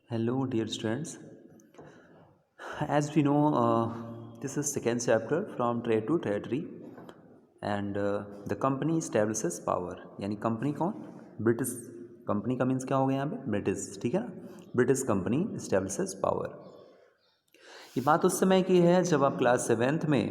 Hello, dear students. As we know, this is second chapter from trade to territory, and the company establishes power. यानी company कौन? British company का means क्या हो गया यहाँ पे? ब्रिटिश, ठीक है ना? British company establishes power. ये बात उस समय की है जब आप क्लास सेवेंथ में,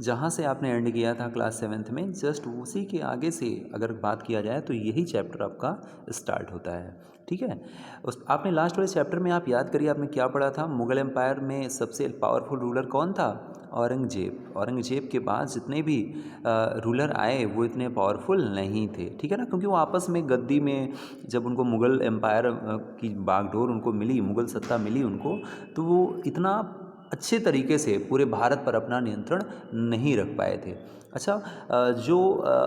जहाँ से आपने एंड किया था क्लास सेवेंथ में, जस्ट उसी के आगे से अगर बात किया जाए तो यही चैप्टर आपका स्टार्ट होता है, ठीक है। उस आपने लास्ट वाले चैप्टर में आप याद करिए आपने क्या पढ़ा था। मुग़ल एम्पायर में सबसे पावरफुल रूलर कौन था? औरंगजेब। औरंगजेब के बाद जितने भी रूलर आए वो इतने पावरफुल नहीं थे, ठीक है ना, क्योंकि वो आपस में गद्दी में जब उनको मुग़ल एम्पायर की बागडोर उनको मिली, मुग़ल सत्ता मिली उनको, तो वो इतना अच्छे तरीके से पूरे भारत पर अपना नियंत्रण नहीं रख पाए थे। अच्छा,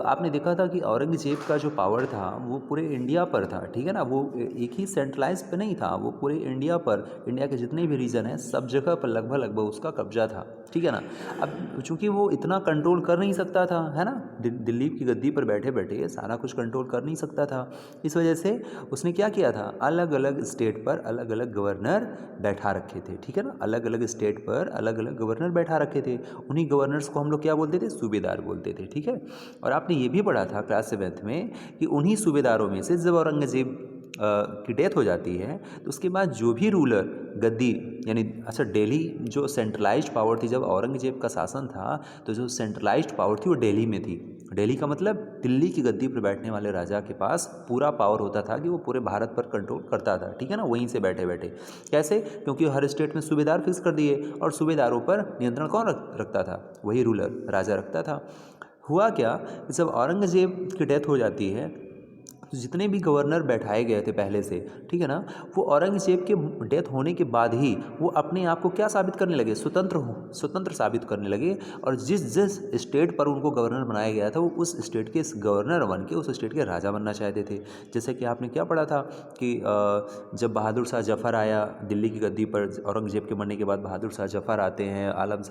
आपने देखा था कि औरंगजेब का जो पावर था वो पूरे इंडिया पर था, ठीक है ना। वो एक ही सेंट्रलाइज पे नहीं था, वो पूरे इंडिया पर, इंडिया के जितने भी रीजन हैं सब जगह पर लगभग लगभग उसका कब्जा था, ठीक है ना। अब चूंकि वो इतना कंट्रोल कर नहीं सकता था, है ना, दिल्ली की गद्दी पर बैठे बैठे सारा कुछ कंट्रोल कर नहीं सकता था, इस वजह से उसने क्या किया था, अलग अलग स्टेट पर अलग अलग गवर्नर बैठा रखे थे, ठीक है ना। अलग अलग स्टेट पर अलग अलग गवर्नर बैठा रखे थे। उन्हीं गवर्नर्स को हम लोग क्या बोलते थे? सूबेदार बोलते थे, ठीक है। और आपने ये भी पढ़ा था क्लास सेवेंथ में कि उन्हीं सूबेदारों में से जब औरंगजेब की डेथ हो जाती है तो उसके बाद जो भी रूलर गद्दी, यानी अच्छा दिल्ली जो सेंट्रलाइज्ड पावर थी, जब औरंगजेब का शासन था तो जो सेंट्रलाइज्ड पावर थी वो दिल्ली में थी। दिल्ली का मतलब दिल्ली की गद्दी पर बैठने वाले राजा के पास पूरा पावर होता था कि वो पूरे भारत पर कंट्रोल करता था, ठीक है ना, वहीं से बैठे बैठे। कैसे? क्योंकि हर स्टेट में सूबेदार फिक्स कर दिए और सूबेदारों पर नियंत्रण कौन रखता था? वही रूलर, राजा रखता था। हुआ क्या कि जब औरंगजेब की डेथ हो जाती है तो जितने भी गवर्नर बैठाए गए थे पहले से, ठीक है ना, वो औरंगजेब के डेथ होने के बाद ही वो अपने आप को क्या साबित करने लगे? स्वतंत्र साबित करने लगे। और जिस जिस स्टेट पर उनको गवर्नर बनाया गया था वो उस स्टेट के गवर्नर बन के उस स्टेट के राजा बनना चाहते थे। जैसे कि आपने क्या पढ़ा था कि जब बहादुर शाह जफ़र आया दिल्ली की गद्दी पर, औरंगजेब के मरने के बाद बहादुर शाह जफ़र आते हैं, आलम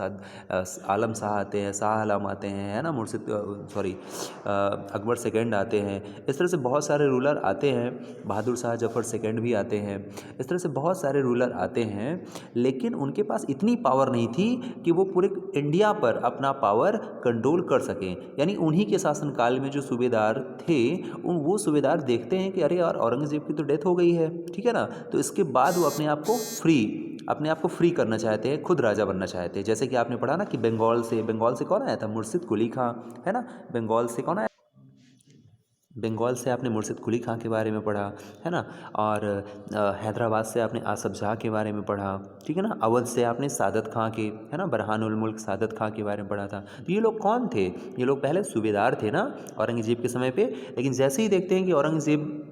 शाह आते हैं, शाह आलम आते हैं, है ना, अकबर सेकेंड आते हैं। इस तरह से बहुत सारे रूलर आते हैं, बहादुर शाह जफ़र सेकेंड भी आते हैं। इस तरह से बहुत सारे रूलर आते हैं, लेकिन उनके पास इतनी पावर नहीं थी कि वो पूरे इंडिया पर अपना पावर कंट्रोल कर सकें। यानी उन्हीं के शासनकाल में जो सूबेदार थे वो सूबेदार देखते हैं कि अरे यार औरंगजेब की तो डेथ हो गई है, ठीक है ना, तो इसके बाद वो अपने आप को फ्री करना चाहते हैं, खुद राजा बनना चाहते हैं। जैसे कि आपने पढ़ा ना कि बंगाल से कौन आया था? मुर्शिद कुली खां, है ना। बंगाल से कौन आया? बंगाल से आपने मुर्शिद कुली खां के बारे में पढ़ा, है ना। और हैदराबाद से आपने आसफ जाह के बारे में पढ़ा, ठीक है ना। अवध से आपने सादत खां के, है ना, बरहानुल मुल्क सादत खां के बारे में पढ़ा था। तो ये लोग कौन थे? ये लोग पहले सूबेदार थे ना औरंगजेब के समय पे, लेकिन जैसे ही देखते हैं कि औरंगजेब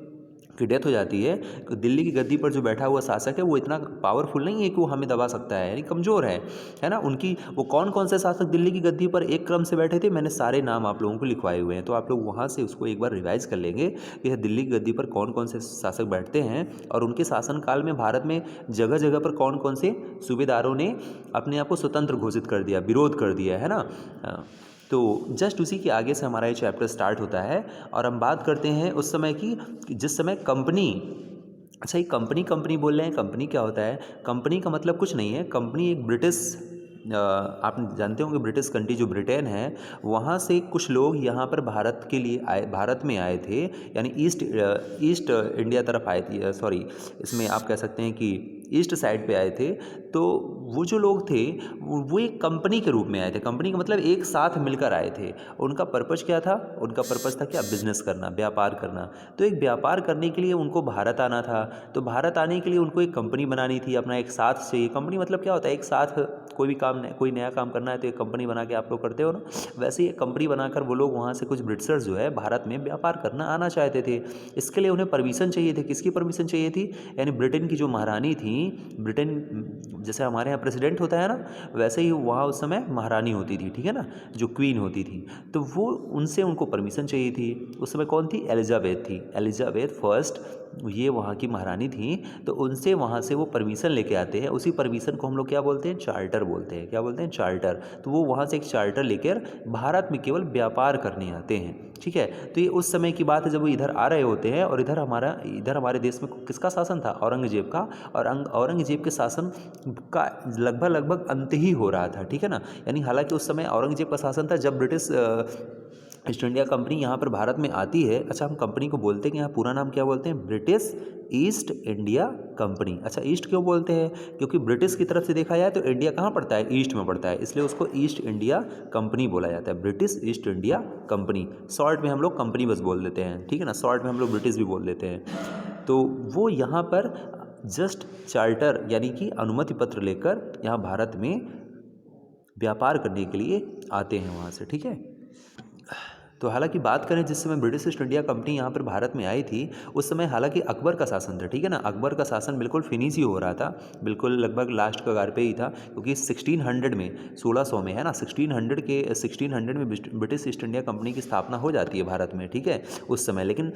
की डेथ हो जाती है तो दिल्ली की गद्दी पर जो बैठा हुआ शासक है वो इतना पावरफुल नहीं है कि वो हमें दबा सकता है, यानी कमज़ोर है ना। उनकी वो कौन कौन से शासक दिल्ली की गद्दी पर एक क्रम से बैठे थे, मैंने सारे नाम आप लोगों को लिखवाए हुए हैं, तो आप लोग वहाँ से उसको एक बार रिवाइज कर लेंगे कि दिल्ली की गद्दी पर कौन कौन से शासक बैठते हैं और उनके शासनकाल में भारत में जगह जगह पर कौन कौन से सूबेदारों ने अपने आप को स्वतंत्र घोषित कर दिया, विरोध कर दिया, है ना। तो जस्ट उसी के आगे से हमारा ये चैप्टर स्टार्ट होता है और हम बात करते हैं उस समय की कि जिस समय कंपनी, अच्छा ये कंपनी बोल रहे हैं, कंपनी क्या होता है? कंपनी का मतलब कुछ नहीं है, कंपनी एक ब्रिटिश, आप जानते होंगे ब्रिटिश कंट्री जो ब्रिटेन है, वहाँ से कुछ लोग यहाँ पर भारत के लिए आए, भारत में आए थे, यानी ईस्ट इंडिया तरफ आए थे, सॉरी इसमें आप कह सकते हैं कि ईस्ट साइड पे आए थे। तो वो जो लोग थे वो एक कंपनी के रूप में आए थे। कंपनी का मतलब एक साथ मिलकर आए थे। उनका पर्पस क्या था? उनका पर्पस था क्या? बिजनेस करना, व्यापार करना। तो एक व्यापार करने के लिए उनको भारत आना था, तो भारत आने के लिए उनको एक कंपनी बनानी थी, अपना एक साथ से। कंपनी मतलब क्या होता है? एक साथ कोई नया काम करना है तो एक कंपनी बना के आप लोग करते हो ना, वैसे ही एक कंपनी बनाकर वो लोग वहाँ से कुछ ब्रिटिशर्स जो है भारत में व्यापार करना आना चाहते थे। इसके लिए उन्हें परमिशन चाहिए थी। किसकी परमिशन चाहिए थी? यानी ब्रिटेन की जो महारानी थी, ब्रिटेन जैसे हमारे यहाँ प्रेसिडेंट होता है ना, वैसे ही वहाँ उस समय महारानी होती थी, ठीक है ना, जो क्वीन होती थी। तो वो उनको परमिशन चाहिए थी। उस समय कौन थी? एलिजाबेथ थी, एलिजाबेथ फर्स्ट ये वहाँ की महारानी थी, तो उनसे वहाँ से वो परमिशन लेके आते हैं। उसी परमिशन को हम लोग क्या बोलते हैं, चार्टर बोलते हैं। क्या बोलते हैं, चार्टर। तो वो वहाँ से एक चार्टर लेकर भारत में केवल व्यापार करने आते हैं। ठीक है, तो ये उस समय की बात है जब वो इधर आ रहे होते हैं, और इधर हमारे देश में किसका शासन था, औरंगजेब का। और औरंगजेब के शासन का लगभग अंत ही हो रहा था। ठीक है ना, यानी हालांकि उस समय औरंगजेब का शासन था जब ब्रिटिश ईस्ट इंडिया कंपनी यहाँ पर भारत में आती है। अच्छा, हम कंपनी को बोलते हैं कि यहाँ पूरा नाम क्या बोलते हैं, ब्रिटिश ईस्ट इंडिया कंपनी। अच्छा, ईस्ट क्यों बोलते हैं, क्योंकि ब्रिटिश की तरफ से देखा जाए तो इंडिया कहाँ पड़ता है, ईस्ट में पड़ता है, इसलिए उसको ईस्ट इंडिया कंपनी बोला जाता है, British east India company. Short में हम लोग कंपनी बस बोल देते हैं। ठीक है ना, शॉर्ट में हम लोग ब्रिटिश भी बोल देते हैं। तो वो यहाँ पर जस्ट चार्टर यानी कि अनुमति पत्र लेकर यहाँ भारत में व्यापार करने के लिए आते हैं वहाँ से। ठीक है, तो हालांकि बात करें जिस समय ब्रिटिश ईस्ट इंडिया कंपनी यहाँ पर भारत में आई थी, उस समय हालांकि अकबर का शासन था। ठीक है ना, अकबर का शासन बिल्कुल फिनिश ही हो रहा था, बिल्कुल लगभग लास्ट कगार पे ही था, क्योंकि 1600 में 1600 में है ना, 1600 में ब्रिटिश ईस्ट इंडिया कंपनी की स्थापना हो जाती है भारत में। ठीक है, उस समय। लेकिन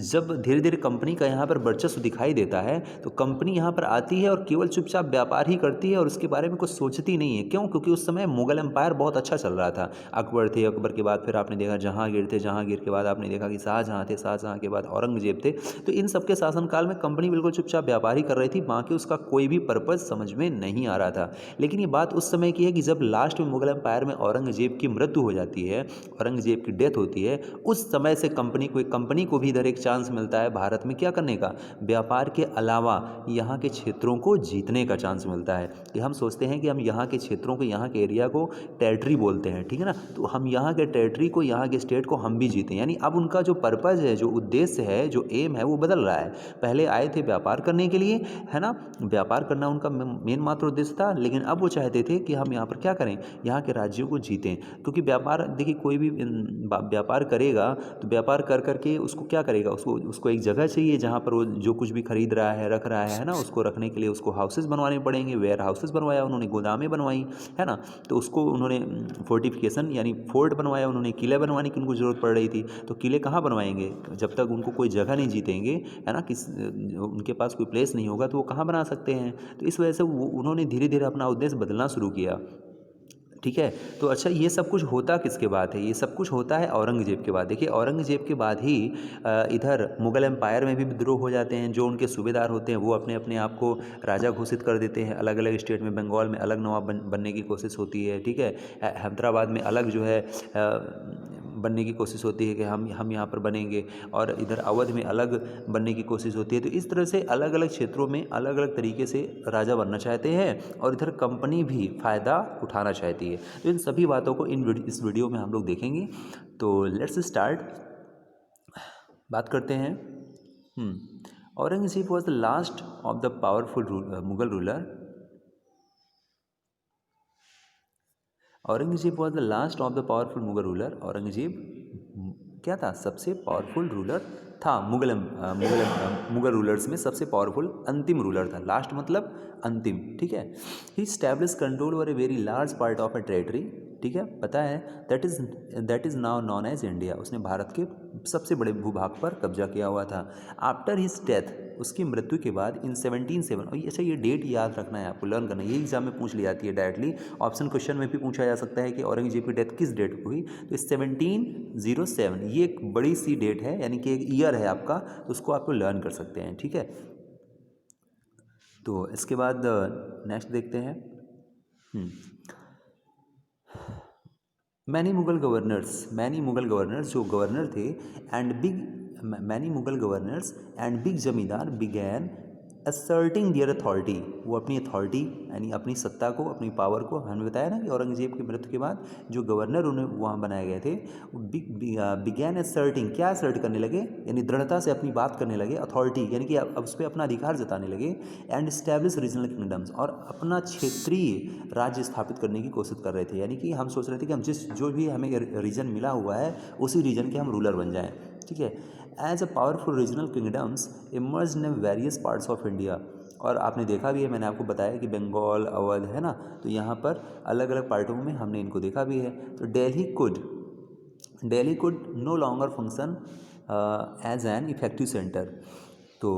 जब धीरे धीरे कंपनी का यहाँ पर वर्चस्व दिखाई देता है, तो कंपनी यहाँ पर आती है और केवल चुपचाप व्यापार ही करती है और उसके बारे में कुछ सोचती नहीं है। क्यों, क्योंकि उस समय मुगल एम्पायर बहुत अच्छा चल रहा था। अकबर थे, अकबर के बाद फिर आपने देखा जहांगीर थे, जहांगीर के बाद आपने देखा कि शाहजहां थे, शाहजहां के बाद औरंगजेब थे। तो इन सबके शासनकाल में कंपनी बिल्कुल चुपचाप व्यापार ही कर रही थी, बाकी उसका कोई भी पर्पज समझ में नहीं आ रहा था। लेकिन ये बात उस समय की है कि जब लास्ट में मुगल एम्पायर में औरंगजेब की मृत्यु हो जाती है, औरंगजेब की डेथ होती है, उस समय से कंपनी को भी इधर एक चांस मिलता है भारत में क्या करने का, व्यापार के अलावा यहाँ के क्षेत्रों को जीतने का चांस मिलता है। कि हम सोचते हैं कि हम यहाँ के क्षेत्रों को, यहाँ के एरिया को टेरिटरी बोलते हैं। ठीक है ना, तो हम यहाँ के टेरिटरी को, यहाँ के स्टेट को हम भी जीते। यानी अब उनका जो पर्पज़ है, जो उद्देश्य है, जो एम है, वो बदल रहा है। पहले आए थे व्यापार करने के लिए, है ना, व्यापार करना उनका मेन मात्र उद्देश्य था। लेकिन अब वो चाहते थे कि हम यहाँ पर क्या करें, यहाँ के राज्यों को जीतें। क्योंकि व्यापार, देखिए, कोई भी व्यापार करेगा तो व्यापार कर करके उसको क्या करेगा, उसको एक जगह चाहिए जहाँ पर वो जो कुछ भी खरीद रहा है, रख रहा है ना, उसको रखने के लिए उसको हाउसेस बनवाने पड़ेंगे। वेयर हाउसेस बनवाया उन्होंने, गोदामें बनवाई, है ना, तो उसको उन्होंने फोर्टिफिकेशन यानी फोर्ट बनवाया उन्होंने, किले बनवाने की उनको ज़रूरत पड़ रही थी। तो किले कहाँ बनवाएंगे जब तक उनको कोई जगह नहीं जीतेंगे, है ना, उनके पास कोई प्लेस नहीं होगा तो वो कहाँ बना सकते हैं। तो इस वजह से उन्होंने धीरे धीरे अपना उद्देश्य बदलना शुरू किया। ठीक है, तो अच्छा, ये सब कुछ होता किसके बाद है, ये सब कुछ होता है औरंगजेब के बाद। देखिए, औरंगजेब के बाद ही इधर मुगल एम्पायर में भी विद्रोह हो जाते हैं। जो उनके सूबेदार होते हैं वो अपने अपने आप को राजा घोषित कर देते हैं। अलग अलग स्टेट में, बंगाल में अलग नवाब बनने की कोशिश होती है। ठीक है, हैदराबाद में अलग जो है बनने की कोशिश होती है कि हम यहाँ पर बनेंगे, और इधर अवध में अलग बनने की कोशिश होती है। तो इस तरह से अलग अलग क्षेत्रों में अलग अलग तरीके से राजा बनना चाहते हैं, और इधर कंपनी भी फ़ायदा उठाना चाहती है। तो इन सभी बातों को इस वीडियो में हम लोग देखेंगे। तो लेट्स स्टार्ट, बात करते हैं। Aurangzeb was the last of the powerful Mughal ruler. Aurangzeb was the last of the powerful Mughal ruler. Aurangzeb क्या था, सबसे पावरफुल रूलर था। मुगल रूलर्स में सबसे पावरफुल अंतिम रूलर था। लास्ट मतलब अंतिम। ठीक है, he establish control over a very large part of a territory. ठीक है, पता है, that is now known as India. उसने भारत के सबसे बड़े भूभाग पर कब्जा किया हुआ था। आफ्टर हिज डेथ, उसकी मृत्यु के बाद, इन 1707, और अच्छा, ये डेट याद रखना है आपको, लर्न करना है, ये एग्जाम में पूछ ली जाती है डायरेक्टली। ऑप्शन क्वेश्चन में भी पूछा जा सकता है कि औरंगजेब की डेथ किस डेट को हुई। तो 1707 ये एक बड़ी सी डेट है, यानी कि एक ईयर है आपका, तो उसको आपको लर्न कर सकते हैं। ठीक है, तो इसके बाद नेक्स्ट देखते हैं। मैनी मुगल गवर्नर्स जो गवर्नर थे, एंड बिग जमींदार बिगैन असर्टिंग दियर अथॉरिटी। वो अपनी अथॉरिटी यानी अपनी सत्ता को, अपनी पावर को, हमने बताया ना कि औरंगजेब की मृत्यु के बाद जो गवर्नर उन्हें वहाँ बनाए गए थे, बिगैन असर्टिंग, क्या असर्ट करने लगे, यानी दृढ़ता से अपनी बात करने लगे, अथॉरिटी यानी कि अब उस पर अपना अधिकार जताने लगे, एंड स्टैब्लिश रीजनल किंगडम्स, और अपना क्षेत्रीय राज्य स्थापित करने की कोशिश कर रहे थे। यानी कि हम सोच रहे थे कि हम जो भी हमें रीजन मिला हुआ है उसी रीजन के हम रूलर बन जाएं। ठीक है, as a powerful regional kingdoms emerge in various parts of India. और आपने देखा भी है, मैंने आपको बताया कि बंगाल, अवध, है ना, तो यहाँ पर अलग अलग पार्टों में हमने इनको देखा भी है। तो Delhi could no longer function as an effective centre. तो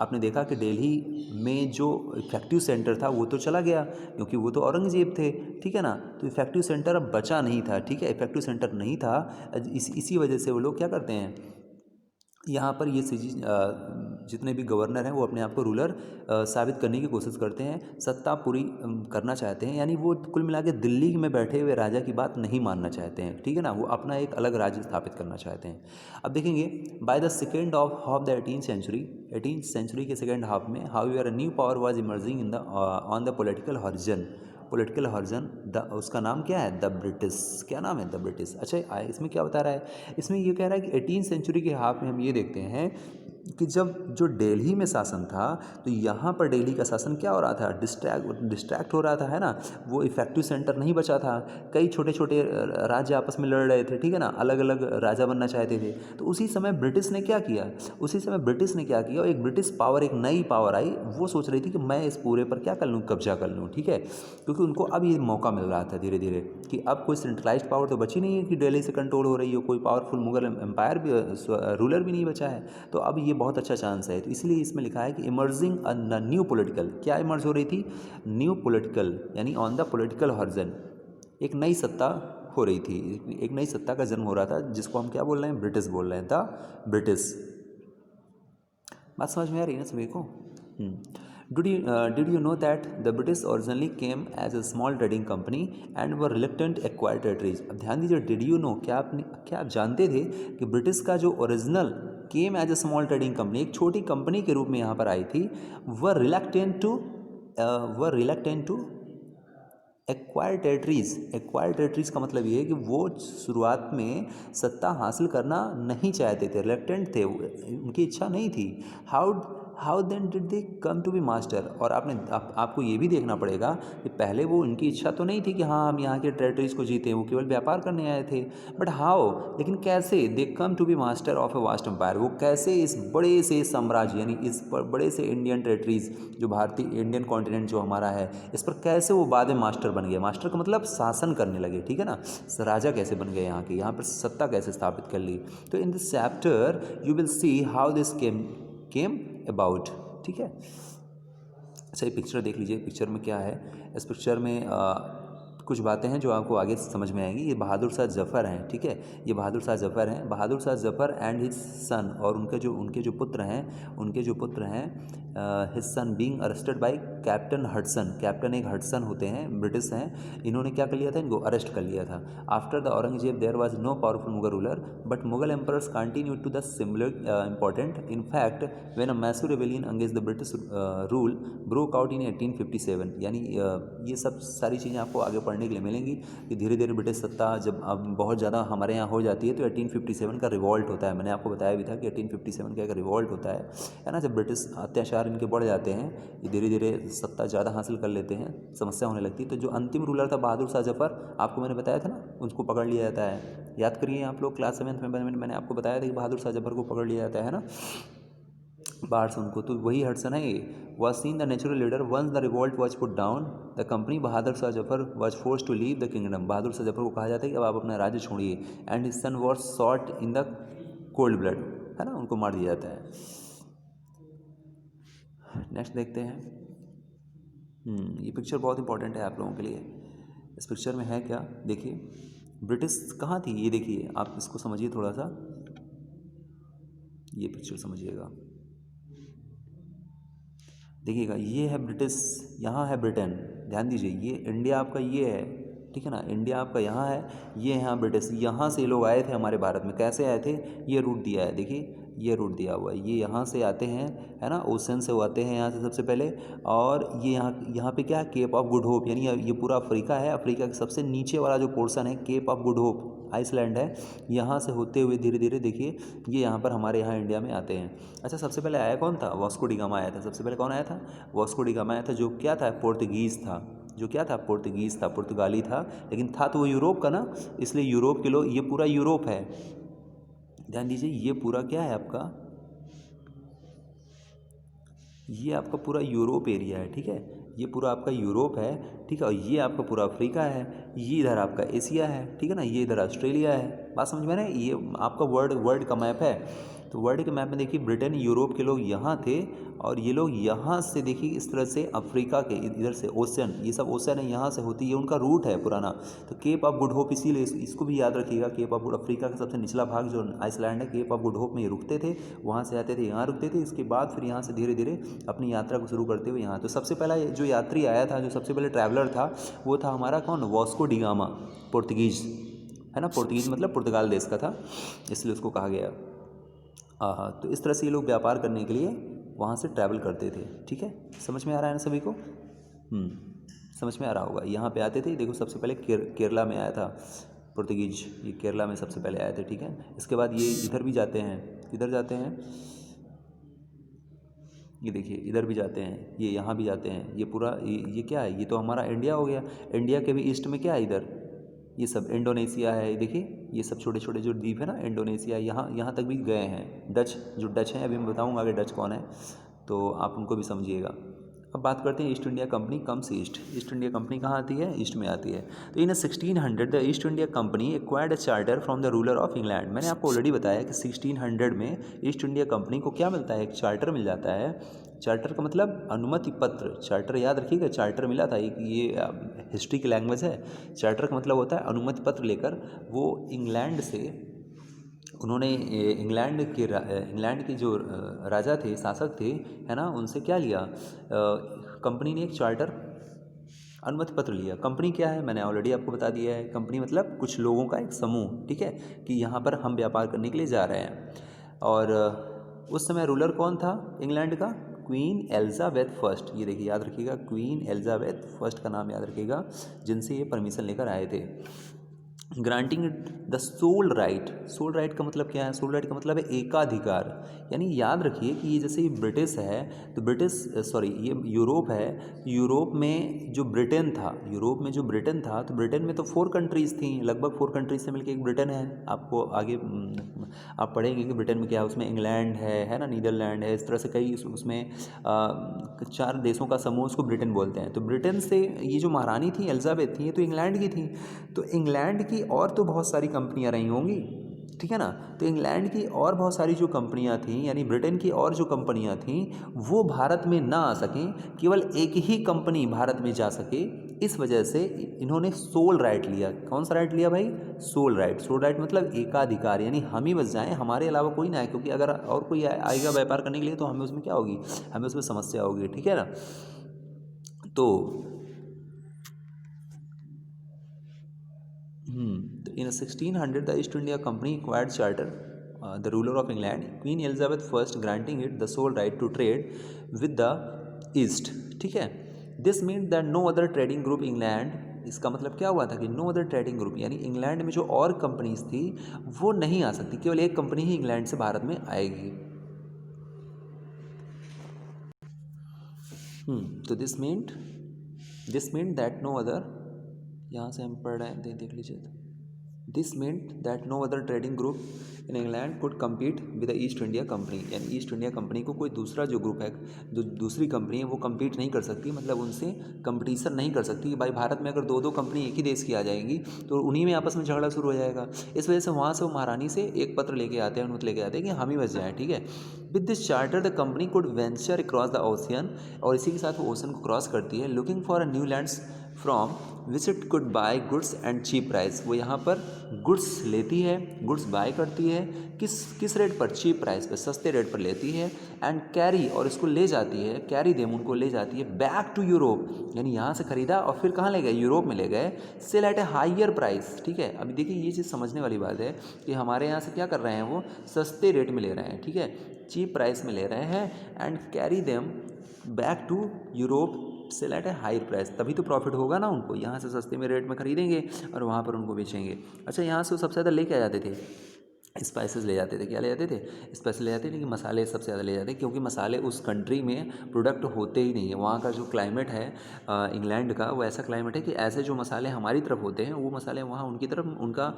आपने देखा कि दिल्ली में जो इफेक्टिव सेंटर था वो तो चला गया, क्योंकि वो तो औरंगजेब थे, ठीक है ना। तो इफेक्टिव सेंटर अब बचा नहीं था, ठीक है, इफेक्टिव सेंटर नहीं था। इसी वजह से वो लोग क्या करते हैं, यहाँ पर ये जितने भी गवर्नर हैं वो अपने आप को रूलर साबित करने की कोशिश करते हैं, सत्ता पूरी करना चाहते हैं, यानी वो कुल मिला के दिल्ली में बैठे हुए राजा की बात नहीं मानना चाहते हैं, ठीक है ना। वो अपना एक अलग राज्य स्थापित करना चाहते हैं। अब देखेंगे, by the second of the 18th century के सेकेंड हाफ में, how your new power was emerging in the on the political horizon. उसका नाम क्या है, द ब्रिटिश। क्या नाम है, द ब्रिटिश। अच्छा, इसमें क्या बता रहा है, इसमें ये कह रहा है कि 18th सेंचुरी के हाफ में हम ये देखते हैं कि जब जो दिल्ली में शासन था, तो यहाँ पर दिल्ली का शासन क्या हो रहा था, डिस्ट्रैक्ट हो रहा था, है ना। वो इफेक्टिव सेंटर नहीं बचा था, कई छोटे छोटे राज्य आपस में लड़ रहे थे, ठीक है ना, अलग अलग राजा बनना चाहते थे। तो उसी समय ब्रिटिश ने क्या किया, एक ब्रिटिश पावर, एक नई पावर आई, वो सोच रही थी कि मैं इस पूरे पर क्या कर लूँ, कब्जा कर लूँ, ठीक है। क्योंकि उनको अब ये मौका मिल रहा था धीरे धीरे कि अब कोई सेंट्रलाइज्ड पावर तो बची नहीं है कि दिल्ली से कंट्रोल हो रही हो, कोई पावरफुल मुगल एम्पायर भी, रूलर भी नहीं बचा है। तो अब ये बहुत अच्छा चांस है। तो इसलिए इसमें लिखा है कि इमर्जिंग अ न्यू पॉलिटिकल, क्या इमर्ज हो रही थी, न्यू पॉलिटिकल, यानी ऑन द पॉलिटिकल हॉरिजन एक नई सत्ता हो रही थी, एक नई सत्ता का जन्म हो रहा था, जिसको हम क्या बोल रहे हैं, ब्रिटिश बोल रहे हैं, द ब्रिटिश। बात समझ में आ रही है ना सभी को। Did you know that the British originally came as a small trading company and were reluctant to acquire territories? अब ध्यान दीजिए, did you know, क्या आप जानते थे कि ब्रिटिश का जो original came as a small trading company, एक छोटी कंपनी के रूप में यहाँ पर आई थी, वर रिलक्टेंट टू एक्वायर टेरिटरीज का मतलब ये है कि वो शुरुआत में सत्ता हासिल करना नहीं चाहते थे, रिलक्टेंट थे, उनकी इच्छा नहीं थी। How then did they come to be master. और आपको ये भी देखना पड़ेगा कि पहले वो, उनकी इच्छा तो नहीं थी कि हाँ हम यहाँ के टेरिटरीज को जीतें, वो केवल व्यापार करने आए थे। बट हाउ, लेकिन कैसे, they come to be master of a vast empire, वो कैसे इस बड़े से साम्राज्य, यानी इस बड़े से इंडियन टेरिटरीज, जो भारतीय इंडियन कॉन्टिनेंट जो हमारा है, इस पर कैसे वो बाद में मास्टर बन गए। मास्टर का मतलब शासन करने लगे, ठीक है ना। राजा कैसे बन गए यहाँ के, यहाँ पर सत्ता कैसे स्थापित कर ली। तो in this chapter you will see how this came about, ठीक है। अच्छा, ये पिक्चर देख लीजिए, पिक्चर में क्या है। इस पिक्चर में कुछ बातें हैं जो आपको आगे समझ में आएंगी। ये बहादुर शाह जफ़र हैं, ठीक है, ये बहादुर शाह जफ़र हैं, Bahadur Shah Zafar and his son, और उनके जो पुत्र हैं his son being arrested by captain Hudson. Captain एक हडसन होते हैं, ब्रिटिश हैं, इन्होंने क्या कर लिया था, इनको अरेस्ट कर लिया था। After the Aurangzeb there was no powerful Mughal ruler, but Mughal emperors continue to the similar important. In fact when a massive rebellion against the British rule broke out in 1857, यानी ये सब सारी चीज़ें आपको आगे पढ़ने के लिए मिलेंगी कि धीरे धीरे ब्रिटिश सत्ता जब अब बहुत ज़्यादा हमारे यहाँ हो जाती है, तो 1857 का रिवॉल्ट होता है। मैंने आपको बताया भी था कि 1857 का एक रिवॉल्ट होता है ना। जब ब्रिटिश अत्याचार इनके बढ़ जाते हैं, ये धीरे धीरे सत्ता ज़्यादा हासिल कर लेते हैं, समस्या होने लगती है। तो जो अंतिम रूलर था बहादुर शाह जफ़र, आपको मैंने बताया था ना, उसको पकड़ लिया जाता है। याद करिए आप लोग, क्लास 7th में मैंने आपको बताया था कि बहादुर शाह जफ़र को पकड़ लिया जाता है ना बाहर से उनको। तो वही हडसन है ये। Was seen the natural leader once the revolt was put down the company Bahadur Shah Zafar was force to leave the kingdom. Bahadur Shah Zafar को कहा जाता है कि अब आप अपना राज्य छोड़िए। And his sun was shot in the cold blood, है ना, उनको मार दिया जाता है। नेक्स्ट देखते हैं। ये पिक्चर बहुत इंपॉर्टेंट है आप लोगों के लिए। इस पिक्चर में है क्या, देखिए, ब्रिटिश कहाँ थी, ये देखिए, आप इसको समझिए थोड़ा सा, ये पिक्चर समझिएगा, देखिएगा, ये है ब्रिटिश, यहाँ है ब्रिटेन। ध्यान दीजिए, ये इंडिया आपका ये है, ठीक है ना, इंडिया आपका यहाँ है, ये यहाँ ब्रिटिश। यहाँ से लोग आए थे हमारे भारत में, कैसे आए थे, ये रूट दिया है, देखिए ये रूट दिया हुआ है, ये यहाँ से आते हैं, है ना, ओशन से वो आते हैं यहाँ से सबसे पहले। और ये यहाँ पे क्या है, केप ऑफ गुड होप, यानी ये पूरा अफ्रीका है, अफ्रीका के सबसे नीचे वाला जो पोर्शन है Cape of Good Hope island है, यहाँ से होते हुए धीरे धीरे देखिए ये यहाँ पर हमारे यहाँ इंडिया में आते हैं। अच्छा, सबसे पहले आया कौन था, वास्को डी गामा आया था। सबसे पहले कौन आया था, वास्को डी गामा आया था, जो क्या था, पोर्तुगीज़ था, जो क्या था, पोर्तुगीज़ था, पुर्तगाली था, लेकिन था तो वो यूरोप का ना, इसलिए यूरोप के लोग, ये पूरा यूरोप है, ध्यान दीजिए, ये पूरा क्या है आपका, ये आपका पूरा यूरोप एरिया है, ठीक है, ये पूरा आपका यूरोप है, ठीक है, और ये आपका पूरा अफ्रीका है, ये इधर आपका एशिया है, ठीक है ना, ये इधर ऑस्ट्रेलिया है। बात समझ में ना, ये आपका वर्ल्ड का मैप है। तो वर्ल्ड के मैप में देखिए ब्रिटेन यूरोप के लोग यहाँ थे और ये लोग यहाँ से देखिए इस तरह से अफ्रीका के इधर से ओशन, ये सब ओशन है यहाँ से होती है, उनका रूट है पुराना। तो केप ऑफ गुड होप, इसीलिए इसको भी याद रखिएगा, केप ऑफ गुड, अफ्रीका का सबसे निचला भाग जो आइसलैंड है, केप ऑफ गुड होप में ये रुकते थे, वहाँ से आते थे यहाँ रुकते थे, इसके बाद फिर यहाँ से धीरे धीरे अपनी यात्रा को शुरू करते हुए यहाँ। तो सबसे पहला जो यात्री आया था, जो सबसे पहले ट्रैवलर था, वो था हमारा कौन, वास्को डी गामा, पुर्तगीज है ना, पुर्तगीज मतलब पुर्तगाल देश का था, इसलिए उसको कहा गया। हाँ, तो इस तरह से ये लोग व्यापार करने के लिए वहाँ से ट्रैवल करते थे। ठीक है, समझ में आ रहा है ना सभी को? समझ में आ रहा होगा। यहाँ पे आते थे, देखो सबसे पहले केरला में आया था पुर्तगीज, ये केरला में सबसे पहले आए थे। ठीक है, इसके बाद ये इधर भी जाते हैं, इधर जाते हैं, ये देखिए इधर भी जाते हैं, ये यहाँ भी जाते हैं, ये पूरा ये क्या है, ये तो हमारा इंडिया हो गया। इंडिया के भी ईस्ट में क्या है, इधर ये सब इंडोनेशिया है, देखिए ये सब छोटे छोटे जो द्वीप है ना, इंडोनेशिया, यहाँ तक भी गए हैं। जो डच हैं, अभी मैं बताऊँगा आगे डच कौन है, तो आप उनको भी समझिएगा। अब बात करते हैं east India company comes east. East India company कहाँ आती है, ईस्ट में आती है। तो इन 1600 the East India company acquired a charter from the ruler of England. मैंने आपको ऑलरेडी बताया कि 1600 में ईस्ट इंडिया कंपनी को क्या मिलता है, एक चार्टर मिल जाता है। चार्टर का मतलब अनुमति पत्र, चार्टर याद रखिएगा, चार्टर मिला था, एक ये हिस्ट्री की लैंग्वेज है। चार्टर का मतलब होता है अनुमति पत्र लेकर वो इंग्लैंड से, उन्होंने इंग्लैंड के जो राजा थे, शासक थे, है ना, उनसे क्या लिया, कंपनी ने एक चार्टर अनुमति पत्र लिया। कंपनी क्या है, मैंने ऑलरेडी आपको बता दिया है, कंपनी मतलब कुछ लोगों का एक समूह। ठीक है, कि यहाँ पर हम व्यापार करने के लिए जा रहे हैं। और उस समय रूलर कौन था इंग्लैंड का, क्वीन एलिजाबेथ फर्स्ट। ये देखिए याद रखिएगा, क्वीन एलिजाबेथ फर्स्ट का नाम याद रखिएगा, जिनसे ये परमिशन लेकर आए थे। Granting the sole right. Sole right का मतलब क्या है, सोल राइट का मतलब है एकाधिकार। यानी याद रखिए कि ये जैसे ब्रिटिश है, तो ये यूरोप है, यूरोप में जो ब्रिटेन था, तो ब्रिटेन में तो 4 कंट्रीज़ थी, लगभग 4 कंट्रीज से मिलकर एक ब्रिटेन है। आपको आगे आप पढ़ेंगे कि ब्रिटेन में क्या है, उसमें इंग्लैंड है ना, नीदरलैंड है, इस तरह से कई उसमें 4 देशों का समूह, उसको ब्रिटेन बोलते हैं। तो ब्रिटेन से ये जो महारानी थी एलिजाबेथ थी, ये तो इंग्लैंड की थी। तो इंग्लैंड की और तो बहुत सारी कंपनियां रही होंगी, ठीक है ना। तो इंग्लैंड की और बहुत सारी जो कंपनियां थीं, यानी ब्रिटेन की और जो कंपनियां थीं, वो भारत में ना आ सकें, केवल एक ही कंपनी भारत में जा सके। इस वजह से इन्होंने सोल राइट लिया। कौन सा राइट लिया भाई, सोल राइट। सोल राइट मतलब एकाधिकार, यानी हम ही बस जाएं, हमारे अलावा कोई ना आए, क्योंकि अगर और कोई आएगा व्यापार करने के लिए तो हमें उसमें क्या होगी, हमें उसमें समस्या होगी, ठीक है ना। तो in 1600 the East India Company acquired charter the ruler of England, Queen Elizabeth I, granting it the sole right to trade with the East। ठीक है, this means that no other trading group England, इसका मतलब क्या हुआ था कि no other trading group, यानी England में जो और कंपनीज थी वो नहीं आ सकती, केवल एक कंपनी ही इंग्लैंड से भारत में आएगी। तो this mean that no other, यहाँ से हम पढ़ रहे हैं, देख लीजिए। This meant that no other trading group in England could compete with the East India Company, यानी ईस्ट इंडिया कंपनी को कोई दूसरा जो ग्रुप है, जो दूसरी कंपनी है, वो कम्पीट नहीं कर सकती, मतलब उनसे कंपटीशन नहीं कर सकती। भाई भारत में अगर 2 कंपनी एक ही देश की आ जाएंगी तो उन्हीं में आपस में झगड़ा शुरू हो जाएगा। इस वजह से वहाँ से वो महारानी से एक पत्र लेके आते हैं, अनुमति लेके आते हैं कि हम ही बच जाएँ, ठीक है। With this charter the company could venture across the ocean, और इसी के साथ वो ओशन को क्रॉस करती है, looking for a new lands from which it could buy goods and cheap price. वो यहाँ पर गुड्स लेती है, गुड्स बाय करती है, किस रेट पर, चीप प्राइस पर, सस्ते रेट पर लेती है, एंड कैरी, और इसको ले जाती है, कैरी देम, उनको ले जाती है बैक टू यूरोप, यानी यहाँ से खरीदा और फिर कहाँ ले गए, यूरोप में ले गए, cell at A higher price. ठीक है, अभी देखिए ये चीज़ समझने वाली बात है कि हमारे यहाँ से क्या कर रहे हैं, वो सस्ते रेट में ले रहे हैं, ठीक है, चीप प्राइस में ले रहे हैं, and carry them back to Europe sell at a high price, तभी तो प्रॉफिट होगा ना उनको। यहाँ से सस्ते में रेट में खरीदेंगे और वहाँ पर उनको बेचेंगे। अच्छा, यहाँ से वो सबसे ज़्यादा ले क्या जाते थे, स्पाइसेस ले जाते थे। क्या ले जाते थे, स्पाइसेस ले जाते थे, लेकिन मसाले सबसे ज़्यादा ले जाते हैं, क्योंकि मसाले उस कंट्री में प्रोडक्ट होते ही नहीं है। वहाँ का जो क्लाइमेट है इंग्लैंड का, वो ऐसा क्लाइमेट है कि ऐसे जो मसाले हमारी तरफ होते हैं, वो मसाले वहाँ उनकी तरफ, उनका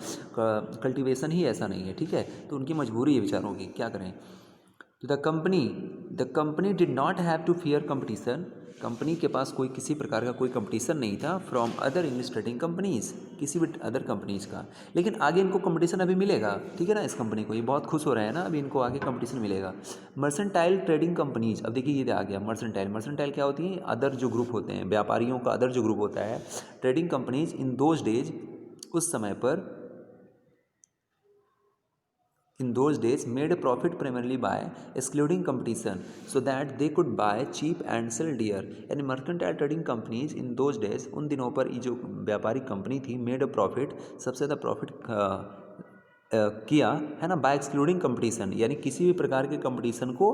कल्टीवेशन ही ऐसा नहीं है, ठीक है। तो उनकी मजबूरी है बेचारों की, क्या करें। तो the company did not have to fear competition, company के पास कोई किसी प्रकार का कोई कंपटीशन नहीं था from other English trading companies, किसी भी अदर कंपनीज का। लेकिन आगे इनको कंपटीशन अभी मिलेगा, ठीक है ना, इस कंपनी को, ये बहुत खुश हो रहे हैं ना, अभी इनको आगे कंपटीशन मिलेगा। मर्सेंटाइल ट्रेडिंग कंपनीज, अब देखिए ये आ गया मर्सेंटाइल क्या होती है, अदर जो ग्रुप होते हैं, व्यापारियों का अदर जो ग्रुप होता है, trading companies in those days, उस समय पर, in those days made a profit primarily by excluding competition so that they could buy cheap and sell dear। यानी mercantile trading companies in those days, उन दिनों पर ये जो व्यापारिक कंपनी थी, मेड अ प्रॉफिट, सबसे ज़्यादा प्रॉफिट किया है ना, बाय एक्सक्लूडिंग कंपटीशन, यानी किसी भी प्रकार के कंपटीशन को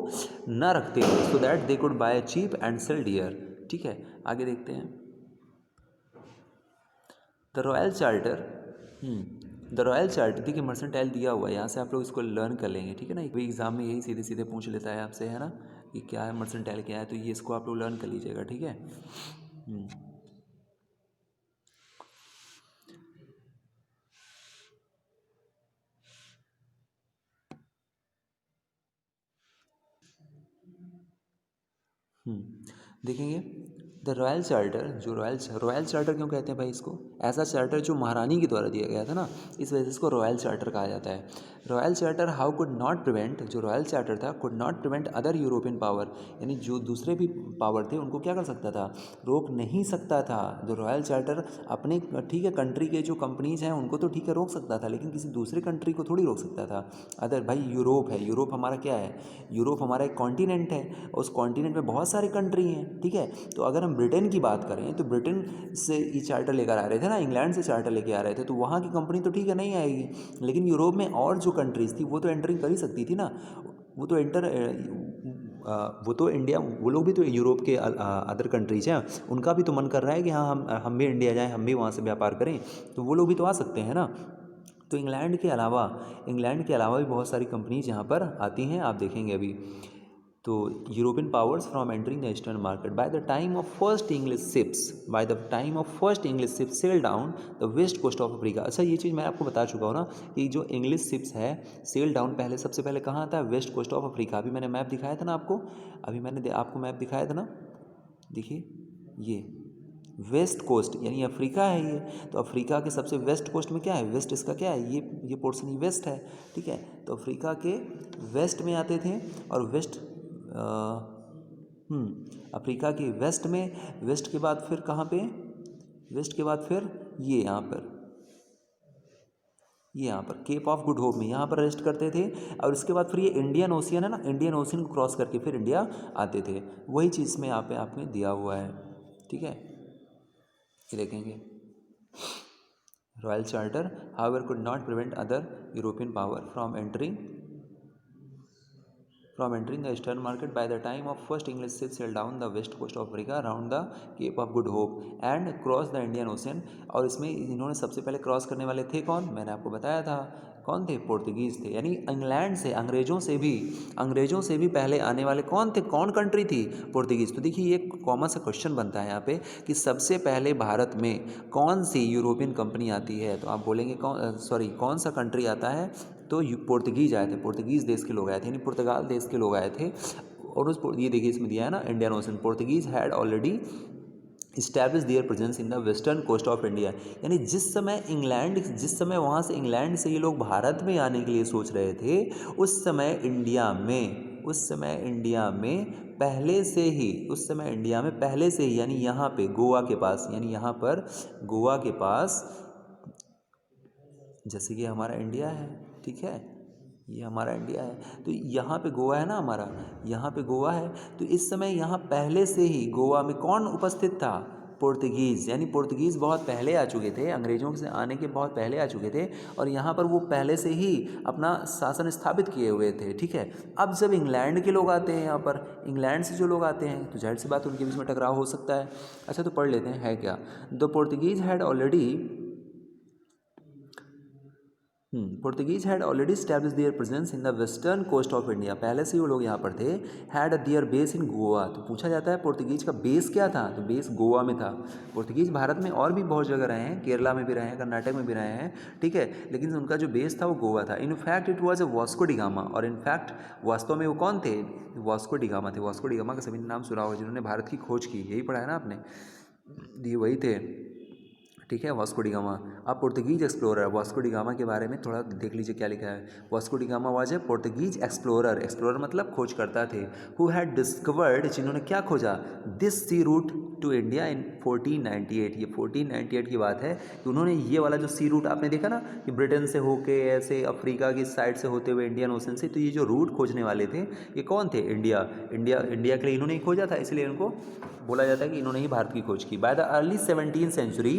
न रखते हुए, so that they could buy cheap and sell dear. ठीक है, आगे देखते हैं। The royal charter, the royal charter, देखिए मर्सेंटाइल दिया हुआ है, यहाँ से आप लोग इसको लर्न कर लेंगे, ठीक है ना, कोई एग्जाम में यही सीधे सीधे पूछ लेता है आपसे, है ना, कि क्या है मर्सेंटाइल क्या है, तो ये इसको आप लोग लर्न कर लीजिएगा, ठीक है। देखेंगे द रॉयल चार्टर, जो रॉयल चार्टर क्यों कहते हैं भाई इसको, ऐसा चार्टर जो महारानी के द्वारा दिया गया था ना, इस वजह से इसको रॉयल चार्टर कहा जाता है। Royal charter how could not prevent, जो रॉयल चार्टर था, could not prevent other European power, यानी जो दूसरे भी पावर थे उनको क्या कर सकता था, रोक नहीं सकता था। जो रॉयल चार्टर अपने, ठीक है, कंट्री के जो कंपनीज हैं उनको तो ठीक है रोक सकता था, लेकिन किसी दूसरे कंट्री को थोड़ी रोक सकता था। अदर, भाई यूरोप है, यूरोप हमारा क्या है, यूरोप हमारा एक कॉन्टिनेंट है, और उस कॉन्टिनेंट में बहुत सारे कंट्री हैं, ठीक है। तो अगर हम ब्रिटेन की बात करें तो ब्रिटेन से ये चार्टर लेकर आ रहे थे ना, इंग्लैंड से चार्टर लेके आ रहे थे, तो वहाँ की कंपनी तो ठीक है नहीं आएगी, लेकिन यूरोप में और जो कंट्रीज़ थी वो तो एंटरिंग कर ही सकती थी ना, वो तो वो तो इंडिया, वो लोग भी तो यूरोप के अदर कंट्रीज हैं, उनका भी तो मन कर रहा है कि हाँ हम भी इंडिया जाएं, हम भी वहाँ से व्यापार करें, तो वो लोग भी तो आ सकते हैं ना। तो इंग्लैंड के अलावा भी बहुत सारी कंपनीज यहाँ पर आती हैं, आप देखेंगे अभी। तो European powers from entering the eastern market by the time of first English ships sail down the west coast of Africa. अच्छा, ये चीज़ मैं आपको बता चुका हूँ ना, कि जो इंग्लिश शिप्स है सेल डाउन पहले, सबसे पहले कहाँ आता है, वेस्ट कोस्ट ऑफ अफ्रीका। अभी मैंने मैप दिखाया था ना आपको, आपको मैप दिखाया था ना, देखिए ये वेस्ट कोस्ट यानी अफ्रीका है ये, तो अफ्रीका के सबसे वेस्ट कोस्ट में क्या है, वेस्ट इसका क्या है, ये पोर्शन ही वेस्ट है, ठीक है। तो अफ्रीका के वेस्ट में आते थे, और अफ्रीका के वेस्ट में, वेस्ट के बाद फिर कहाँ पे, वेस्ट के बाद फिर ये यहाँ पर केप ऑफ गुड होप में यहाँ पर रेस्ट करते थे, और इसके बाद फिर ये इंडियन ओशियन है ना, इंडियन ओशियन को क्रॉस करके फिर इंडिया आते थे। वही चीज़ में यहाँ पे आपने दिया हुआ है, ठीक है, ये देखेंगे। Royal charter however could not prevent other European power from entering the eastern market by the time of first English ships sailed down the west coast of Africa around the Cape of Good Hope and crossed the Indian Ocean। और इसमें इन्होंने सबसे पहले cross करने वाले थे कौन, मैंने आपको बताया था कौन थे, पोर्तुगीज़ थे। यानी इंग्लैंड से, अंग्रेज़ों से भी पहले आने वाले कौन थे, कौन कंट्री थी, पोर्तुगीज़। तो देखिए ये कॉमन सा क्वेश्चन बनता है यहाँ पे कि सबसे पहले भारत में कौन सी यूरोपियन कंपनी आती है, तो आप बोलेंगे कौन सा कंट्री आता है, तो पोर्तुगीज़ आए थे, पोर्तुगीज़ देश के लोग आए थे, यानी पुर्तगाल देश के लोग आए थे। और ये देखिए इसमें दिया है ना, Indian Ocean, Portuguese had already establish their presence in the western coast of India. यानी जिस समय वहाँ से इंग्लैंड से ये लोग भारत में आने के लिए सोच रहे थे, उस समय इंडिया में पहले से ही, यानी यहाँ पे गोवा के पास, जैसे कि हमारा इंडिया है, ठीक है, ये हमारा इंडिया है, तो यहाँ पे गोवा है ना हमारा, यहाँ पे गोवा है, तो इस समय यहाँ पहले से ही गोवा में कौन उपस्थित था, पोर्तुगीज़। यानी पोर्तुगीज़ बहुत पहले आ चुके थे, अंग्रेज़ों से आने के बहुत पहले आ चुके थे, और यहाँ पर वो पहले से ही अपना शासन स्थापित किए हुए थे, ठीक है। अब जब इंग्लैंड के लोग आते हैं यहाँ पर, इंग्लैंड से जो लोग आते हैं, तो जाहिर सी बात उनके बीच में टकराव हो सकता है। अच्छा, तो पढ़ लेते हैं है क्या। The Portuguese had already Portuguese had already establish their presence in the western coast of India, पहले से ही वो लोग यहाँ पर थे। Had their base in Goa, तो पूछा जाता है पोर्तुगीज का बेस क्या था, तो बेस गोवा में था। पोर्तुगीज भारत में और भी बहुत जगह रहे हैं, केरला में भी रहे हैं, कर्नाटक में भी रहे हैं, ठीक है, लेकिन उनका जो बेस था वो गोवा था। In fact it was a Vasco da Gama, और इनफैक्ट वास्तव में वो कौन थे, वास्को डिगामा थे। वास्को डिगामा का सभी ने नाम सुना होगा जिन्होंने भारत की खोज की, यही पढ़ा है ना आपने, ये वही थे, ठीक है, वास्को डिगामा। अब पोर्तुगीज एक्सप्लोरर, वास्को डिगामा के बारे में थोड़ा देख लीजिए क्या लिखा है। Vasco da Gama was a Portuguese explorer, explorer मतलब खोज करता थे, हु हैड डिस्कवर्ड, जिन्होंने क्या खोजा, this sea route to India in 1498। ये 1498 की बात है कि उन्होंने ये वाला जो सी रूट आपने देखा ना कि ब्रिटेन से होके ऐसे अफ्रीका की साइड से होते हुए इंडियन ओशन से, तो ये जो रूट खोजने वाले थे ये कौन थे, इंडिया के लिए इन्होंने ही खोजा था, इसलिए इनको बोला जाता है कि इन्होंने ही भारत की खोज की। By the early 17th century,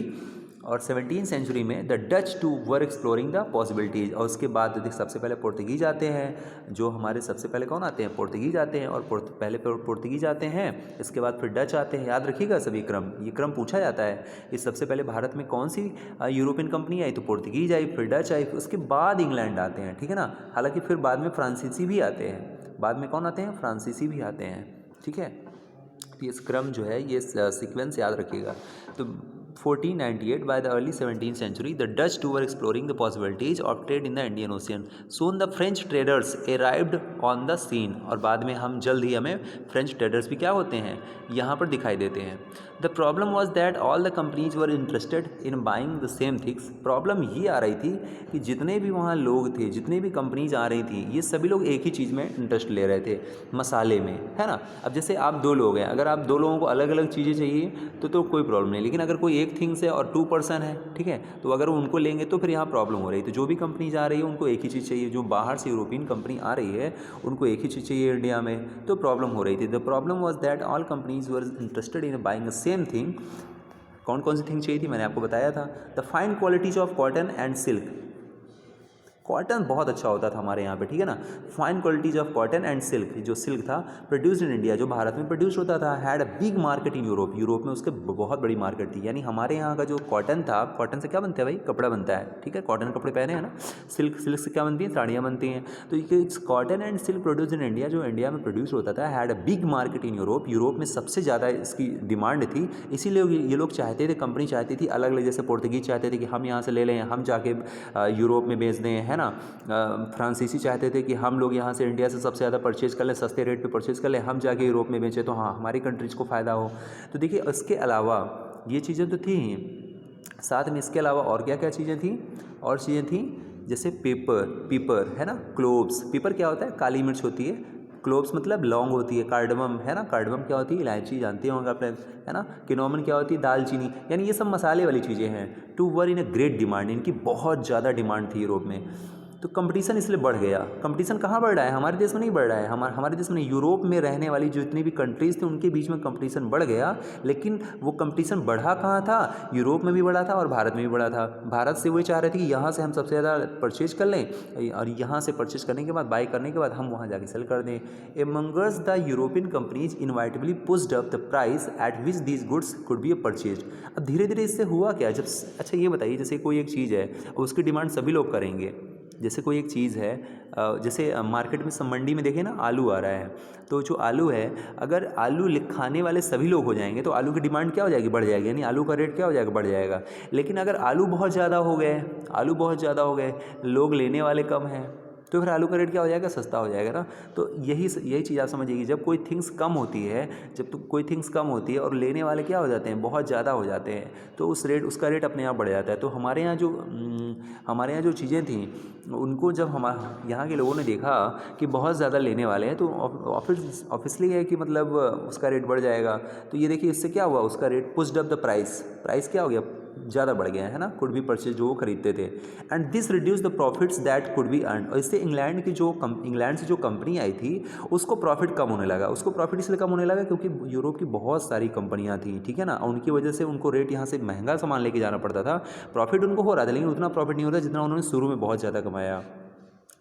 और 17th सेंचुरी में the Dutch too were exploring the possibilities, और उसके बाद सबसे पहले पोर्तुगीज आते हैं, जो हमारे सबसे पहले कौन आते हैं, पोर्तुगीज आते हैं, और पहले पोर्तुगीज आते हैं, इसके बाद फिर डच आते हैं। याद रखिएगा सभी क्रम, ये क्रम पूछा जाता है। इस सबसे पहले भारत में कौन सी यूरोपियन कंपनी आई, तो पोर्तुगीज आई, फिर डच आई, उसके बाद इंग्लैंड आते हैं, ठीक है ना। हालांकि फिर बाद में फ्रांसीसी भी आते हैं, बाद में कौन आते हैं, फ्रांसीसी भी आते हैं, ठीक है। तो ये क्रम जो है, ये सीक्वेंस याद रखिएगा। तो 1498, by the early 17th century, the Dutch too were exploring the possibilities of trade in the Indian Ocean. Soon the French traders arrived on the scene, और बाद में हम जल्द ही हमें फ्रेंच ट्रेडर्स भी क्या होते हैं, यहाँ पर दिखाई देते हैं। The problem was that all the companies were interested in buying the same things. Problem ये आ रही थी कि जितने भी वहाँ लोग थे, जितने भी कंपनीज आ रही थी, ये सभी लोग एक ही चीज़ में इंटरेस्ट ले रहे थे, मसाले में, है ना। अब जैसे आप दो लोग हैं, अगर आप दो लोगों को अलग अलग चीज़ें चाहिए तो कोई प्रॉब्लम नहीं, लेकिन अगर कोई एक थिंग्स है और 2 पर्सन है, ठीक है, तो अगर उनको लेंगे तो फिर यहाँ प्रॉब्लम हो रही है। तो जो भी कंपनी जा रही है उनको एक ही चीज़ चाहिए, जो बाहर से यूरोपियन कंपनी आ रही है उनको एक ही चीज़ चाहिए इंडिया में, तो प्रॉब्लम हो रही थी। The problem was that all companies were interested in buying the same thing. कौन कौन सी थिंग चाहिए थी, मैंने आपको बताया था। The fine qualities of cotton and silk, cotton बहुत अच्छा होता था हमारे यहाँ पे, ठीक है ना। Fine qualities of cotton and silk, जो सिल्क था प्रोड्यूस्ड इन इंडिया, जो भारत में प्रोड्यूस होता था, had a big market in Europe, Europe में उसके बहुत बड़ी मार्केट थी। यानी हमारे यहाँ का जो कॉटन था, कॉटन से क्या बनता है भाई, कपड़ा बनता है, ठीक है, कॉटन कपड़े पहने हैं ना। सिल्क से क्या बनती है, साड़ियाँ बनती हैं। तो ये cotton and silk produced in India, जो इंडिया में प्रोड्यूस होता था, had a big market in Europe, Europe में सबसे ज़्यादा इसकी डिमांड थी। इसीलिए ये लोग चाहते थे, कंपनी चाहती थी अलग अलग, जैसे पोर्तुगीज चाहते थे कि हम यहाँ से ले लें, हम जाके यूरोप में बेच दें, है ना। फ्रांसीसी चाहते थे कि हम लोग यहाँ से इंडिया से सबसे ज़्यादा परचेज़ कर लें, सस्ते रेट पे परचेज़ कर लें, हम जाके यूरोप में बेचें तो हाँ हमारी कंट्रीज़ को फ़ायदा हो। तो देखिए इसके अलावा ये चीज़ें तो थी ही, साथ में इसके अलावा और क्या क्या चीज़ें थी, और चीज़ें थी जैसे पीपर है ना, क्लोव्स, पीपर क्या होता है, काली मिर्च होती है, क्लोव्स मतलब लौंग होती है, कार्डमम है ना, कार्डमम क्या होती है, इलायची, जानते होंगे आप, है ना। किनोमन क्या होती है, दालचीनी, यानी ये सब मसाले वाली चीज़ें हैं। Too were in a great demand, इनकी बहुत ज़्यादा डिमांड थी यूरोप में। तो कंपटीशन इसलिए बढ़ गया। कंपटीशन कहाँ बढ़ रहा है, हमारे देश में नहीं बढ़ रहा है, हमारे देश में नहीं, यूरोप में रहने वाली जो जितनी भी कंट्रीज़ थी उनके बीच में कंपटीशन बढ़ गया। लेकिन वो कंपटीशन बढ़ा कहाँ था, यूरोप में भी बढ़ा था और भारत में भी बढ़ा था। भारत से वही चाह रहे थे कि यहाँ से हम सबसे ज़्यादा परचेज कर लें, और यहाँ से परचेज करने के बाद, बाई करने के बाद हम वहाँ जाके सेल कर दें। Amongst the European companies inevitably pushed up the price at which these goods could be purchase. अब धीरे धीरे इससे हुआ क्या, जब, अच्छा ये बताइए, जैसे कोई एक चीज़ है और उसकी डिमांड सभी लोग करेंगे, जैसे कोई एक चीज़ है, जैसे मार्केट में, सब मंडी में देखें ना, आलू आ रहा है, तो जो आलू है, अगर आलू खाने वाले सभी लोग हो जाएंगे तो आलू की डिमांड क्या हो जाएगी, बढ़ जाएगी, यानी आलू का रेट क्या हो जाएगा, बढ़ जाएगा। लेकिन अगर आलू बहुत ज़्यादा हो गए, लोग लेने वाले कम हैं, तो फिर आलू का रेट क्या हो जाएगा, सस्ता हो जाएगा ना। तो यही चीज़ आप समझिएगी, जब कोई थिंग्स कम होती है, कोई थिंग्स कम होती है और लेने वाले क्या हो जाते हैं, बहुत ज़्यादा हो जाते हैं, तो उसका रेट अपने आप बढ़ जाता है। तो हमारे यहाँ जो चीज़ें थी उनको जब यहाँ के लोगों ने देखा कि बहुत ज़्यादा लेने वाले हैं, तो ऑब्वियसली है कि मतलब उसका रेट बढ़ जाएगा। तो ये देखिए इससे क्या हुआ, उसका rate pushed up the price क्या हो गया, ज़्यादा बढ़ गया, है ना, कुड बी परचेज, जो वो खरीदते थे। And this reduce the profits that could be earn, और इससे इंग्लैंड से जो कंपनी आई थी उसको प्रॉफिट कम होने लगा। उसको प्रॉफिट इसलिए कम होने लगा क्योंकि यूरोप की बहुत सारी कंपनियां थी, ठीक है ना, उनकी वजह से उनको रेट यहाँ से महंगा सामान लेके जाना पड़ता था। प्रॉफिट उनको हो रहा था, लेकिन उतना प्रॉफिट नहीं हो रहा जितना उन्होंने शुरू में बहुत ज़्यादा कमाया।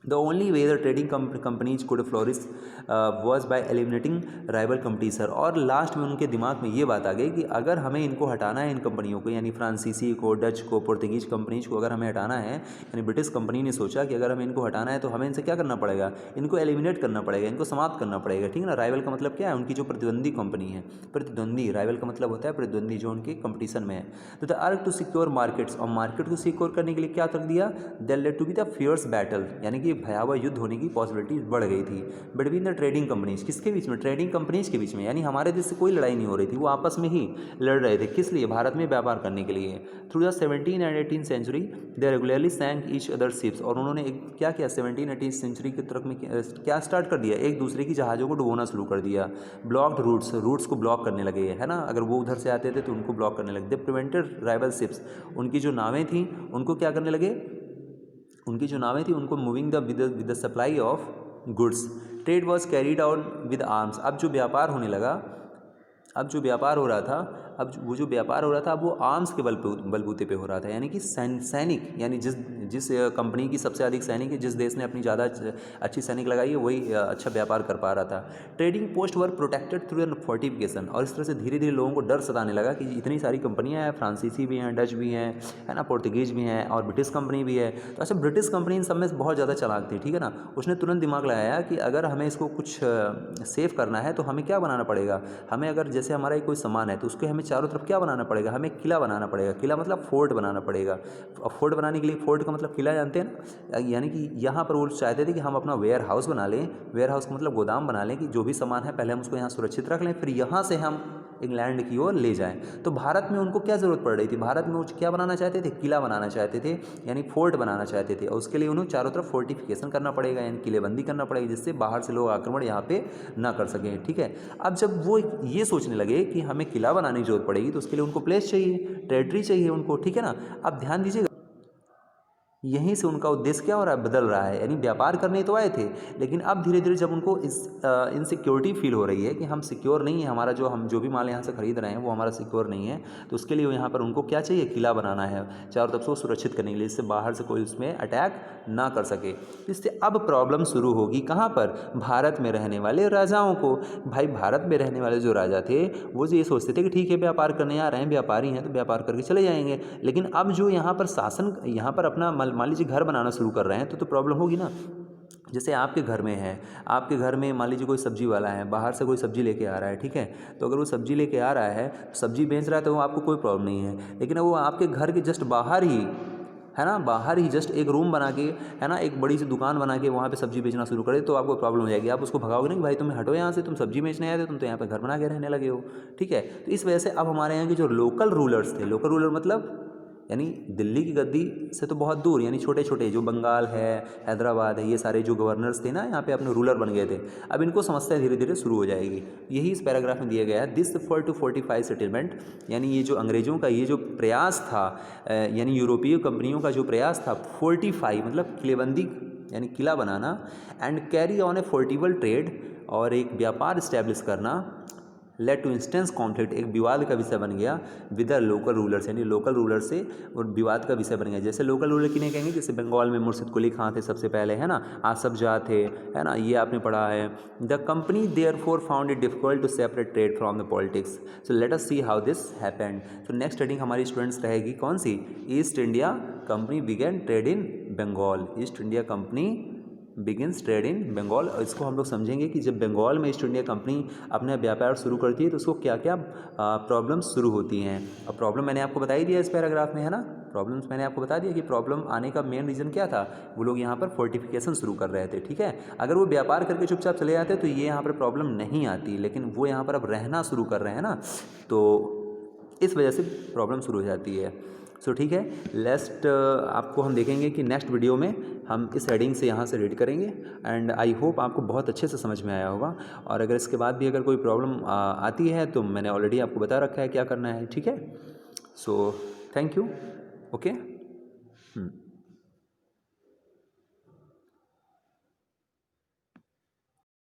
The only way the trading companies could flourish was by eliminating rival competition. और लास्ट में उनके दिमाग में ये बात आ गई कि अगर हमें इनको हटाना है, इन कंपनियों को, यानी फ्रांसीसी को, डच को, पुर्तगीज कंपनीज को अगर हमें हटाना है, यानी ब्रिटिश कंपनी ने सोचा कि अगर हमें इनको हटाना है तो हमें इनसे क्या करना पड़ेगा, इनको एलिमिनेट करना पड़ेगा, इनको समाप्त करना पड़ेगा, ठीक है ना। राइवल का मतलब क्या है, उनकी जो प्रतिद्वंदी कंपनी है, प्रतिद्वंदी, राइवल का मतलब होता है प्रतिद्वंदी, जो उनके कंपटीशन में है। तो the earth to secure markets, और मार्केट को सिक्योर करने के लिए क्या कर दिया, there led to be the fierce battle, यानी कि भयावह युद्ध होने की पॉसिबिलिटी बढ़ गई थी बिटवीन द ट्रेडिंग कंपनीज। किसके बीच में, ट्रेडिंग कंपनीज के बीच में, यानी हमारे देश से कोई लड़ाई नहीं हो रही थी, वो आपस में ही लड़ रहे थे। किस लिए, भारत में व्यापार करने के लिए। Through the 17 and 18 century they regularly sank each other ships, और उन्होंने क्या किया, 17-18 सेंचुरी की तरफ में क्या स्टार्ट कर दिया, एक दूसरे की जहाज़ों को डुबोना शुरू कर दिया। ब्लॉक्ड रूट्स को ब्लॉक करने लगे, है ना, अगर वो उधर से आते थे तो उनको ब्लॉक करने लगे। दे प्रिवेंटेड राइवल शिप्स, उनकी जो नावें थी उनको क्या करने लगे, उनकी जो नावें थी उनको moving with the supply of goods. Trade was carried out with arms, अब जो व्यापार होने लगा, अब जो व्यापार हो रहा था, अब वो जो व्यापार हो रहा था, अब वो आर्म्स के बलबूते पे हो रहा था, यानी कि सैनिक, यानी जिस कंपनी की सबसे अधिक सैनिक है, जिस देश ने अपनी ज़्यादा अच्छी सैनिक लगाई है, वही अच्छा व्यापार कर पा रहा था। Trading post were protected through an fortification, और इस तरह से धीरे धीरे लोगों को डर सताने लगा कि इतनी सारी कंपनियाँ हैं, फ्रांसीसी भी हैं, डच भी हैं, है ना, पुर्तगीज भी हैं, और ब्रिटिश कंपनी भी है। तो अच्छा, ब्रिटिश कंपनी इन सब में बहुत ज़्यादा चालाक थी, ठीक है ना। उसने तुरंत दिमाग लगाया कि अगर हमें इसको कुछ सेव करना है तो हमें क्या बनाना पड़ेगा, हमें अगर जैसे हमारा कोई सामान है तो उसके हमें चारों तरफ क्या बनाना पड़ेगा, हमें किला बनाना पड़ेगा। किला मतलब फोर्ट बनाना पड़ेगा। और फोर्ट बनाने के लिए, फोर्ट का मतलब किला जानते हैं ना, यानी कि यहाँ पर वो चाहते थे कि हम अपना वेयर हाउस बना लें। वेयर हाउस का मतलब गोदाम बना लें, कि जो भी सामान है पहले हम उसको यहाँ सुरक्षित रख लें, फिर यहाँ से हम इंग्लैंड की ओर ले जाएं। तो भारत में उनको क्या ज़रूरत पड़ रही थी, भारत में वो क्या बनाना चाहते थे, किला बनाना चाहते थे, यानी फोर्ट बनाना चाहते थे। और उसके लिए उन्हें चारों तरफ फोर्टिफिकेशन करना पड़ेगा, यानी किलेबंदी करना पड़ेगी, जिससे बाहर से लोग आक्रमण यहाँ पे ना कर सकें, ठीक है। अब जब वो ये सोचने लगे कि हमें किला बनाने की जरूरत पड़ेगी, तो उसके लिए उनको प्लेस चाहिए, टेरिटरी चाहिए उनको, ठीक है ना। अब ध्यान दीजिएगा, यहीं से उनका उद्देश्य क्या हो रहा है, बदल रहा है। यानी व्यापार करने तो आए थे, लेकिन अब धीरे धीरे जब उनको इस इनसिक्योरिटी फील हो रही है कि हम सिक्योर नहीं है, हमारा हम जो भी माल यहाँ से खरीद रहे हैं वो हमारा सिक्योर नहीं है, तो उसके लिए यहाँ पर उनको क्या चाहिए, किला बनाना है चारों तरफ से सुरक्षित करने के लिए, इससे बाहर से कोई उसमें अटैक ना कर सके। इससे अब प्रॉब्लम शुरू होगी कहाँ पर, भारत में रहने वाले राजाओं को। भाई भारत में रहने वाले जो राजा थे वो ये सोचते थे कि ठीक है, व्यापार करने आ रहे हैं, व्यापारी हैं तो व्यापार करके चले जाएंगे। लेकिन अब जो यहाँ पर शासन, यहाँ पर अपना मान लीजिए घर बनाना शुरू कर रहे हैं, तो प्रॉब्लम होगी ना। जैसे आपके घर में है, आपके घर में मान लीजिए कोई सब्जी वाला है, बाहर से कोई सब्जी लेके आ रहा है, ठीक है। तो अगर वो सब्जी लेके आ रहा है, सब्जी बेच रहा है, तो वो आपको कोई प्रॉब्लम नहीं है। लेकिन वो आपके घर के जस्ट बाहर ही, है ना, बाहर ही जस्ट एक रूम बना के, है ना, एक बड़ी सी दुकान बना के वहाँ पे सब्जी बेचना शुरू करे, तो आपको प्रॉब्लम हो जाएगी। आप उसको भगाओगे नहीं, भाई तुम हटो यहाँ से, तुम सब्जी बेचने आए थे, तुम तो यहाँ पे घर बना के रहने लगे हो, ठीक है। तो इस वजह से अब हमारे यहाँ के जो लोकल रूलर्स थे, लोकल रूलर मतलब यानी दिल्ली की गद्दी से तो बहुत दूर, यानी छोटे छोटे जो बंगाल है, हैदराबाद है, ये सारे जो गवर्नर्स थे ना, यहाँ पे अपने रूलर बन गए थे। अब इनको समस्या धीरे धीरे शुरू हो जाएगी। यही इस पैराग्राफ में दिया गया है। This effort to fortify settlement, यानी ये जो अंग्रेज़ों का ये जो प्रयास था, यानी यूरोपीय कंपनियों का जो प्रयास था, फोर्टिफाई मतलब किलेबंदी यानी किला बनाना, and carry on a profitable trade, और एक व्यापार इस्टेब्लिश करना, लेट टू इंस्टेंस कॉन्फ्लिक्ट, एक विवाद का विषय बन गया विद द लोकल रूलर्स, यानी लोकल रूलर से और विवाद का विषय बन गया। जैसे लोकल रूलर किन्हें कहेंगे, जैसे बंगाल में मुर्शिद कुली खां थे सबसे पहले, है ना, आसफ जाह थे, है ना, ये आपने पढ़ा है। The company therefore found it difficult to separate trade from the politics, so let us see how this happened. तो नेक्स्ट हेडिंग हमारी स्टूडेंट्स रहेगी कौन सी, East India Company began trade in Bengal, East India Company begins trade in Bengal. इसको हम लोग समझेंगे कि जब बंगाल में ईस्ट इंडिया कंपनी अपना व्यापार शुरू करती है तो उसको क्या क्या प्रॉब्लम्स शुरू होती हैं। और प्रॉब्लम मैंने आपको बता ही दिया इस पैराग्राफ में, है ना, प्रॉब्लम्स मैंने आपको बता दिया कि प्रॉब्लम आने का मेन रीज़न क्या था, वो लोग यहाँ पर फोर्टिफिकेशन शुरू कर रहे थे, ठीक है। अगर वो व्यापार करके चुपचाप चले जाते तो ये यहाँ पर प्रॉब्लम नहीं आती, लेकिन वो यहाँ पर अब रहना शुरू कर रहे हैं ना, तो इस वजह से प्रॉब्लम शुरू हो जाती है। सो ठीक है, लेस्ट आपको हम देखेंगे कि नेक्स्ट वीडियो में हम इस हेडिंग से यहाँ से रीड करेंगे, एंड आई होप आपको बहुत अच्छे से समझ में आया होगा। और अगर इसके बाद भी अगर कोई प्रॉब्लम आती है तो मैंने ऑलरेडी आपको बता रखा है क्या करना है, ठीक है। So thank you, okay.